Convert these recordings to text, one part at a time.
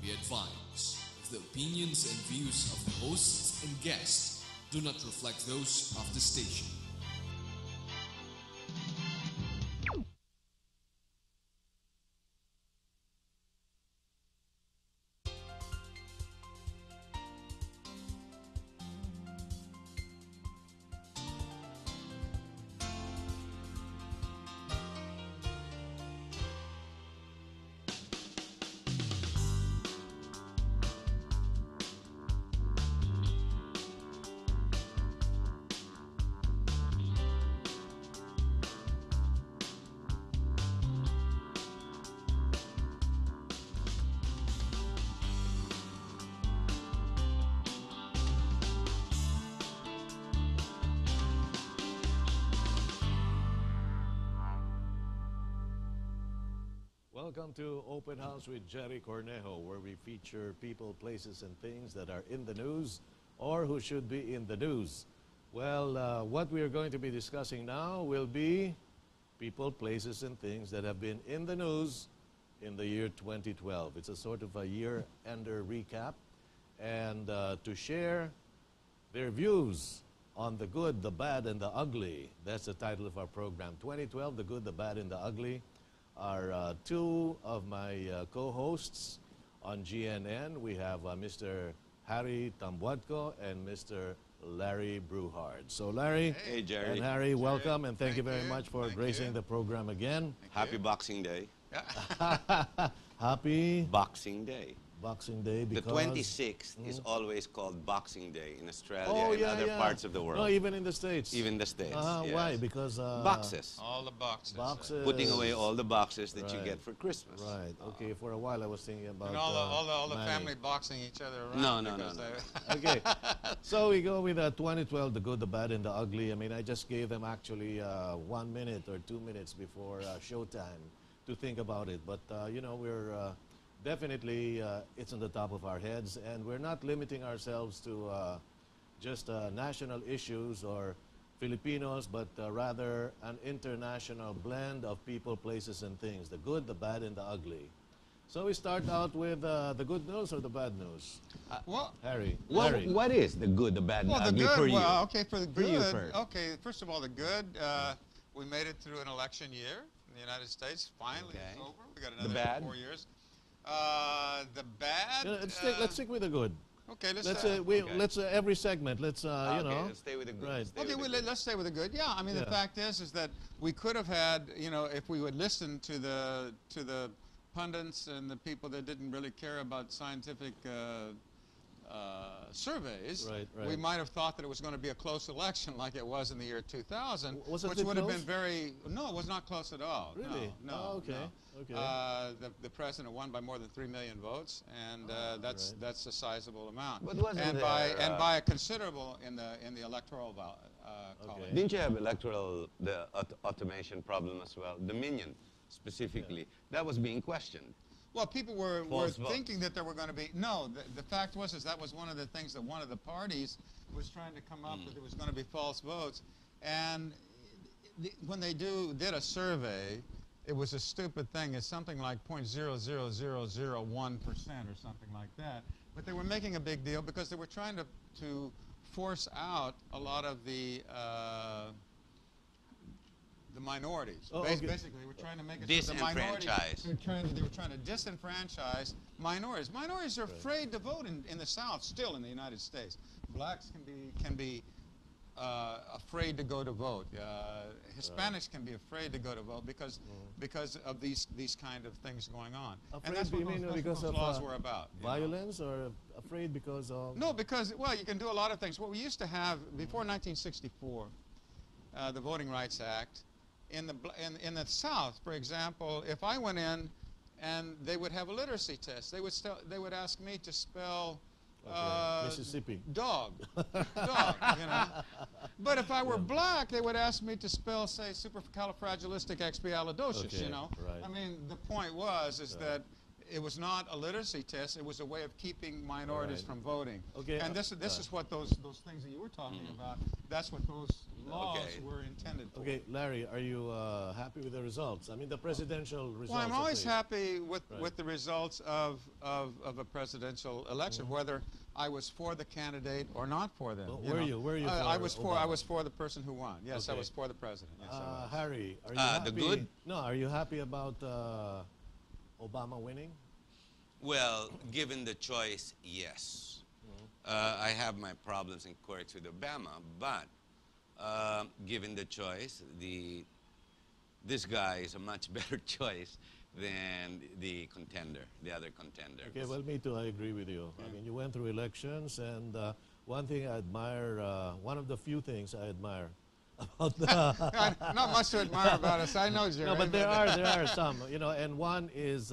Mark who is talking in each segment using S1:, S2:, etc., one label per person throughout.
S1: Be advised, the opinions and views of the hosts and guests do not reflect those of the station.
S2: Welcome to Open House with Gerry Cornejo, where we feature people, places, and things that are in the news or who should be in the news. Well, what we are going to be discussing now will be people, places, and things that have been in the news in the year 2012. It's a sort of a year-ender recap, and to share their views on the good, the bad, and the ugly. That's the title of our program. 2012, the good, the bad, and the ugly are two of my co-hosts on GNN. We have Mr. Harry Tambuadco and Mr. Lary Brouhard. So Larry
S3: hey, Gerry.
S2: and Harry, welcome, and thank you very much for gracing the program again.
S3: Happy Boxing Day.
S2: Happy
S3: Boxing Day.
S2: Boxing Day, because
S3: the 26th is always called Boxing Day in Australia and other parts of the world.
S2: No, even in the States.
S3: Even the States. Yes.
S2: Why? Because
S3: boxes.
S4: All the boxes.
S2: Boxes.
S3: Putting away all the boxes that you get for Christmas.
S2: Right. Okay. For a while, I was thinking about
S4: and all the family boxing each other around.
S3: No.
S2: Okay. So we go with 2012, the good, the bad, and the ugly. I mean, I just gave them actually 1 minute or 2 minutes before showtime to think about it. But you know, we're definitely, it's on the top of our heads, and we're not limiting ourselves to just national issues or Filipinos, but rather an international blend of people, places, and things, the good, the bad, and the ugly. So we start out with the good news or the bad news?
S4: Well,
S2: Harry.
S3: What is the good, the bad, and the ugly
S4: good,
S3: for you?
S4: Well, okay, for the good.
S3: you first.
S4: Okay, first of all, the good, we made it through an election year in the United States. Finally, it's over. We got another
S3: The bad?
S4: 4 years. The bad.
S2: Let's stick with the good.
S4: Okay,
S2: let's every segment. Let's you know.
S3: Let's stay with the good.
S2: Right.
S4: Let's stay with the good. Yeah, I mean the fact is that we could have had, you know, if we would listen to the pundits and the people that didn't really care about scientific surveys, we might have thought that it was going to be a close election like it was in the year 2000, which would have been very, no, it was not close at all.
S2: Really?
S4: No.
S2: Oh, okay.
S4: No.
S2: Okay.
S4: The president won by more than 3 million votes, and that's a sizable amount.
S3: But wasn't
S4: and by a considerable in the electoral college.
S3: Didn't you have the automation problem as well? Dominion specifically, that was being questioned.
S4: Well, people were thinking that there were going to be, no, the fact was that was one of the things that one of the parties was trying to come up with, there was going to be false votes. And when they did a survey, it was a stupid thing. It's something like 0.00001% or something like that. But they were making a big deal because they were trying to force out a lot of the minorities. Basically, we're trying to make it so the minorities. They were trying to disenfranchise minorities. Minorities are afraid to vote in the South still in the United States. Blacks can be afraid to go to vote. Hispanics can be afraid to go to vote because of these kind of things going on.
S2: Afraid,
S4: and that's what those laws were about.
S2: Violence, or afraid because of?
S4: No, because, well, you can do a lot of things. What we used to have before 1964, the Voting Rights Act. In the South, for example, if I went in and they would have a literacy test, they would ask me to spell
S2: Mississippi.
S4: Dog, you know. But if I were black, they would ask me to spell, say, supercalifragilisticexpialidocious, you know.
S2: Right.
S4: I mean, the point was that it was not a literacy test. It was a way of keeping minorities from voting.
S2: Okay.
S4: And this is what those things that you were talking about. That's what those laws were intended for.
S2: Okay, Larry, are you happy with the results? I mean, the presidential results.
S4: Well, I'm always happy with the results of a presidential election, whether I was for the candidate or not for them.
S2: Well, were you
S4: I
S2: for
S4: was for the person who won. Yes, I was for the president. Yes, I was.
S2: Harry, are you happy?
S3: The good?
S2: No, are you happy about Obama winning?
S3: Well, given the choice, yes. I have my problems and quirks with Obama, but given the choice, this guy is a much better choice than the other contender.
S2: Okay, well, me too, I agree with you. I mean, you went through elections, and one thing I admire, one of the few things I admire about
S4: not much to admire about us, I know, Gerry.
S2: No, but there are some, you know, and one is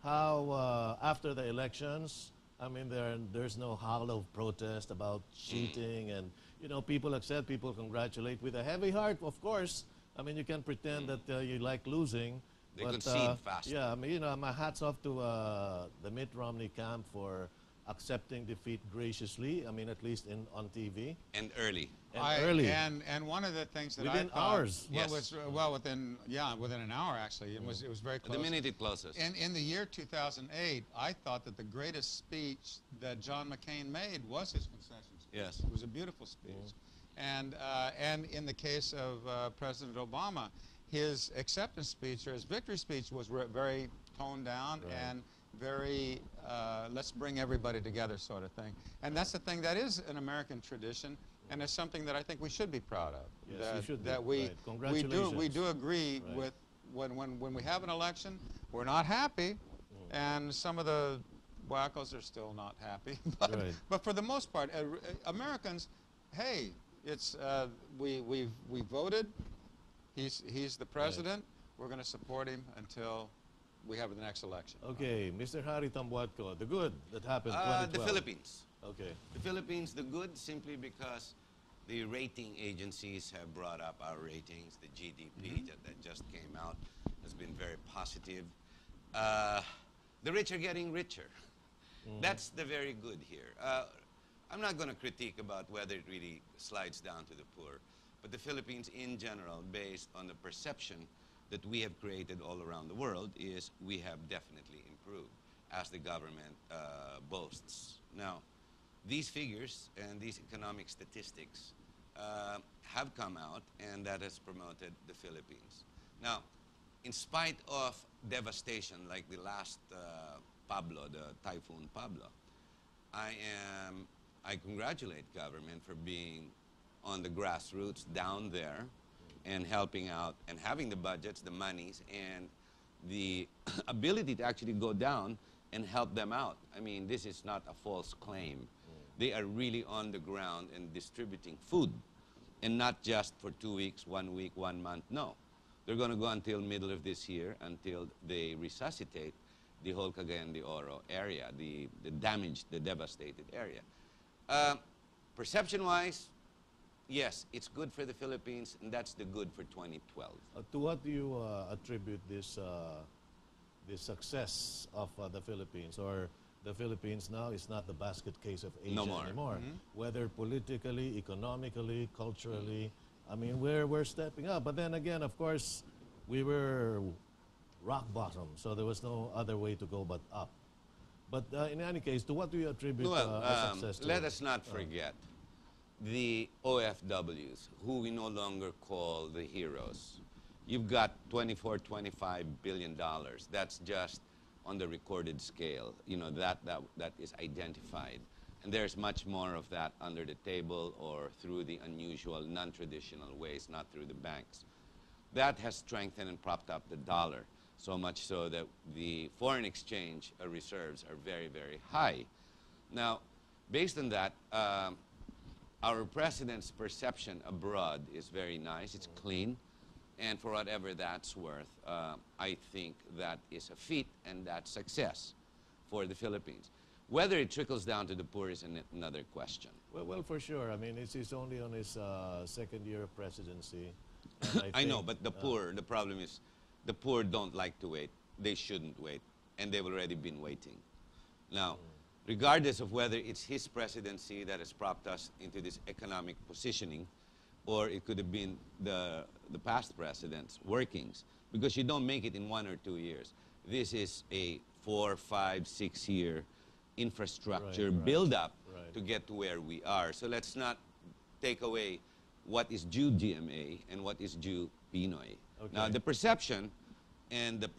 S2: how after the elections, I mean, there's no howl of protest about cheating, and, you know, people accept, people congratulate with a heavy heart, of course. I mean, you can pretend that you like losing.
S3: They concede fast.
S2: Yeah, I mean, you know, my hat's off to the Mitt Romney camp for accepting defeat graciously. I mean, at least on TV.
S3: And early.
S4: And one of the things that
S2: within
S4: I thought,
S2: hours.
S4: within an hour actually. It was very close.
S3: The minute it closes.
S4: In the year 2008, I thought that the greatest speech that John McCain made was his concession speech.
S3: Yes.
S4: It was a beautiful speech. And in the case of President Obama, his acceptance speech or his victory speech was very toned down and very let's bring everybody together sort of thing. And that's the thing that is an American tradition, and it's something that I think we should be proud of.
S2: Yes, you should
S4: that
S2: be. Congratulations.
S4: we do agree with when we have an election, we're not happy, and some of the wackos are still not happy. But for the most part, Americans, hey, it's we voted. He's the president. We're going to support him until we have the next election.
S2: Okay, Mr. Harry Tambuatco, the good that happened 2012.
S3: The Philippines.
S2: Okay.
S3: The Philippines, the good simply because the rating agencies have brought up our ratings. The GDP that just came out has been very positive. The rich are getting richer. That's the very good here. I'm not going to critique about whether it really slides down to the poor. But the Philippines in general, based on the perception that we have created all around the world, is we have definitely improved, as the government boasts. Now, these figures and these economic statistics have come out, and that has promoted the Philippines. Now, in spite of devastation like the last Pablo, the Typhoon Pablo, I congratulate government for being on the grassroots down there and helping out and having the budgets, the monies, and the ability to actually go down and help them out. I mean, this is not a false claim. They are really on the ground and distributing food, and not just for 2 weeks, 1 week, 1 month. No, they're going to go until middle of this year until they resuscitate the whole Cagayan de Oro area, the damaged, the devastated area. Perception-wise, yes, it's good for the Philippines, and that's the good for 2012.
S2: To what do you attribute this success of the Philippines? Or the Philippines now is not the basket case of Asia anymore. Whether politically, economically, culturally, I mean, we're stepping up. But then again, of course, we were rock bottom, so there was no other way to go but up. But in any case, to what do you attribute the success to?
S3: Let us not forget the OFWs, who we no longer call the heroes. You've got $24, $25 billion. That's just on the recorded scale. You know, that is identified. And there's much more of that under the table or through the unusual, non-traditional ways, not through the banks. That has strengthened and propped up the dollar, so much so that the foreign exchange reserves are very, very high. Now, based on that, our president's perception abroad is very nice. It's clean. And for whatever that's worth, I think that is a feat and that's success for the Philippines. Whether it trickles down to the poor is another question.
S2: Well, for sure. I mean, he's only on his second year of presidency.
S3: I know, but the poor, the problem is the poor don't like to wait. They shouldn't wait. and they've already been waiting. Now, regardless of whether it's his presidency that has propped us into this economic positioning, or it could have been the past president's workings, because you don't make it in 1 or 2 years. This is a 4, 5, 6 year infrastructure build-up to get to where we are. So let's not take away what is due GMA and what is due Pinoy.
S2: Okay.
S3: Now, the perception and the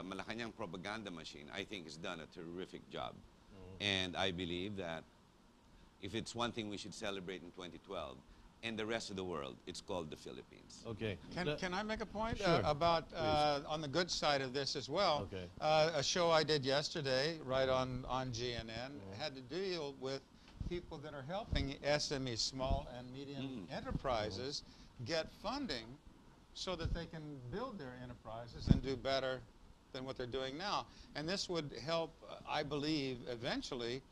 S3: Malacanang propaganda machine, I think, has done a terrific job. And I believe that if it's one thing we should celebrate in 2012, and the rest of the world, it's called the Philippines.
S2: Okay.
S4: Can I make a point
S2: Sure.
S4: about on the good side of this as well?
S2: Okay.
S4: A show I did yesterday, right on GNN, had to deal with people that are helping SMEs, small and medium enterprises, get funding so that they can build their enterprises and do better than what they're doing now. And this would help, I believe, eventually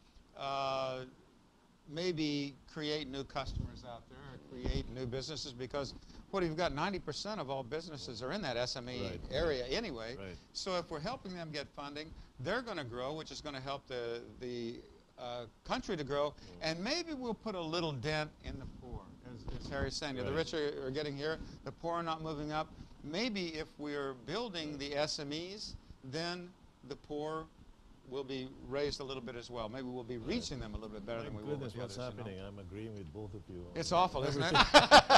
S4: maybe create new customers out there, or create new businesses, because what you've got, 90% of all businesses are in that SME area anyway.
S2: Right.
S4: So if we're helping them get funding, they're going to grow, which is going to help the country to grow, and maybe we'll put a little dent in the poor. As Harry's saying, the rich are getting here, the poor are not moving up. Maybe if we're building the SMEs, then the poor will be raised a little bit as well. Maybe we'll be reaching them a little bit better than we will with
S2: Goodness,
S4: the
S2: what's
S4: others.
S2: happening? I'm agreeing with both of you.
S4: It's awful, isn't it?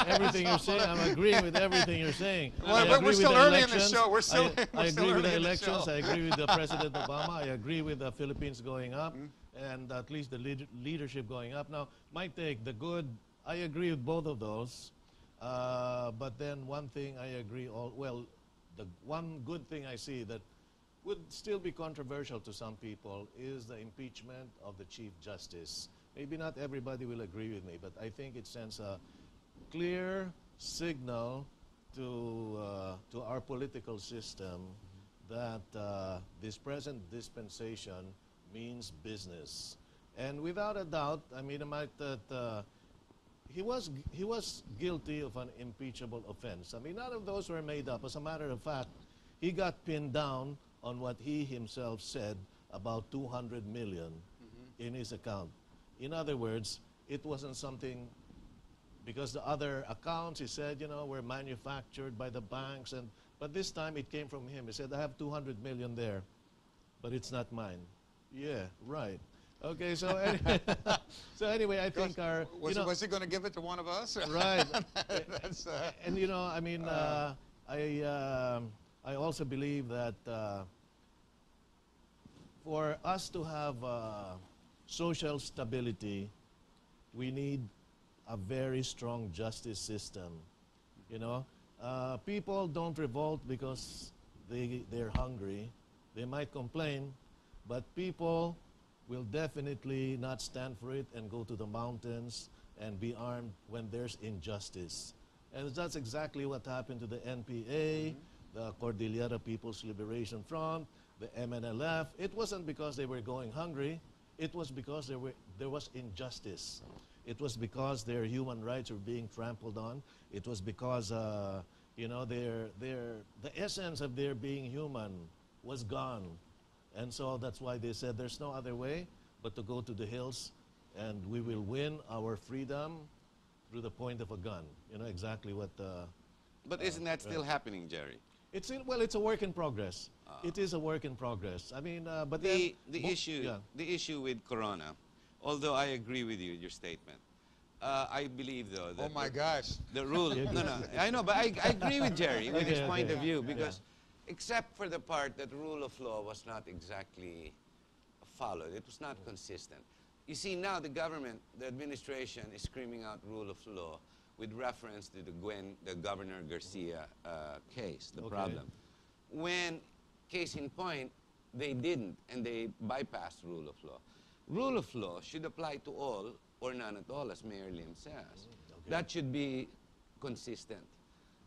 S2: Everything you're saying, I'm agreeing with everything you're saying.
S4: Well, we're still early in the show. We're still
S2: I
S4: still
S2: agree with
S4: early
S2: the
S4: in the
S2: elections.
S4: show.
S2: I agree with the President Obama. I agree with the Philippines going up, and at least the leadership going up. Now, my take, the good, I agree with both of those. But then one thing I agree, the one good thing I see that would still be controversial to some people is the impeachment of the Chief Justice. Maybe not everybody will agree with me, but I think it sends a clear signal to our political system that this present dispensation means business. And without a doubt, I mean, he was guilty of an impeachable offense. I mean, none of those were made up. As a matter of fact, he got pinned down on what he himself said about 200 million in his account. In other words, it wasn't something, because the other accounts, he said, you know, were manufactured by the banks, but this time it came from him. He said, I have 200 million there, but it's not mine. Yeah, right. Okay, so anyway, I think
S4: was he going to give it to one of us?
S2: Right. And you know, I mean, I also believe that for us to have social stability, we need a very strong justice system. You know, people don't revolt because they're hungry. They might complain, but people will definitely not stand for it and go to the mountains and be armed when there's injustice. And that's exactly what happened to the NPA, the Cordillera People's Liberation Front, the MNLF. It wasn't because they were going hungry. It was because there was injustice. It was because their human rights were being trampled on. It was because, you know, the essence of their being human was gone. And so that's why they said there's no other way but to go to the hills, and we will win our freedom through the point of a gun. You know exactly what.
S3: But isn't that still happening, Gerry?
S2: It's a work in progress. It is a work in progress. I mean, but
S3: the issue with Corona, although I agree with you, your statement. I believe though that
S4: oh my gosh,
S3: the rule. No, I know, but I agree with Gerry with his point of view, because except for the part that rule of law was not exactly followed, it was not consistent. You see, now the government, the administration is screaming out rule of law with reference to the Governor Garcia case, the problem. When, case in point, they didn't, and they bypassed rule of law. Rule of law should apply to all or none at all, as Mayor Lim says. That should be consistent.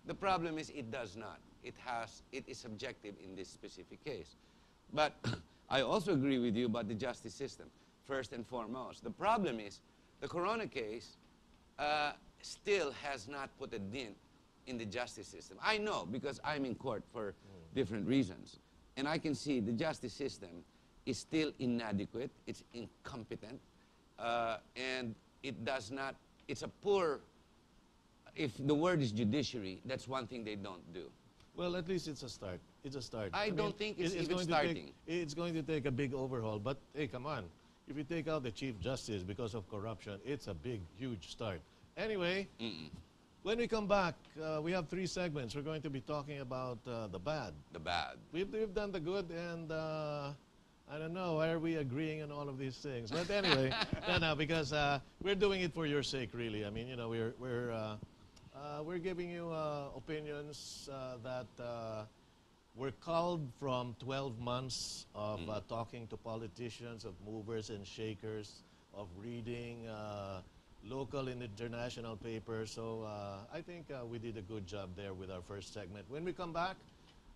S3: The problem is it does not. It is subjective in this specific case. But I also agree with you about the justice system, first and foremost. The problem is the Corona case still has not put a dent in the justice system. I know, because I'm in court for different reasons. And I can see the justice system is still inadequate, it's incompetent, and it does not, it's a poor, if the word is judiciary, that's one thing they don't do.
S2: Well, at least it's a start. It's a start.
S3: I
S2: mean,
S3: don't think it's even
S2: going
S3: starting.
S2: It's going to take a big overhaul, but hey, come on. If you take out the Chief Justice because of corruption, it's a big, huge start. Anyway, when we come back, we have 3 segments. We're going to be talking about the bad.
S3: The bad.
S2: We've done the good, and I don't know, why are we agreeing on all of these things? But anyway, no, because we're doing it for your sake, really. I mean, you know, we're giving you opinions that were culled from 12 months of talking to politicians, of movers and shakers, of reading local and international papers. So I think we did a good job there with our first segment. When we come back,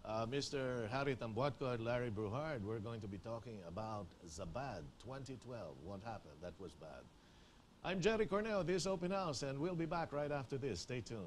S2: Mr. Harry Tambuatco and Lary Brouhard, we're going to be talking about Zabad 2012. What happened? That was bad. I'm Gerry Cornejo, this Open House, and we'll be back right after this. Stay tuned.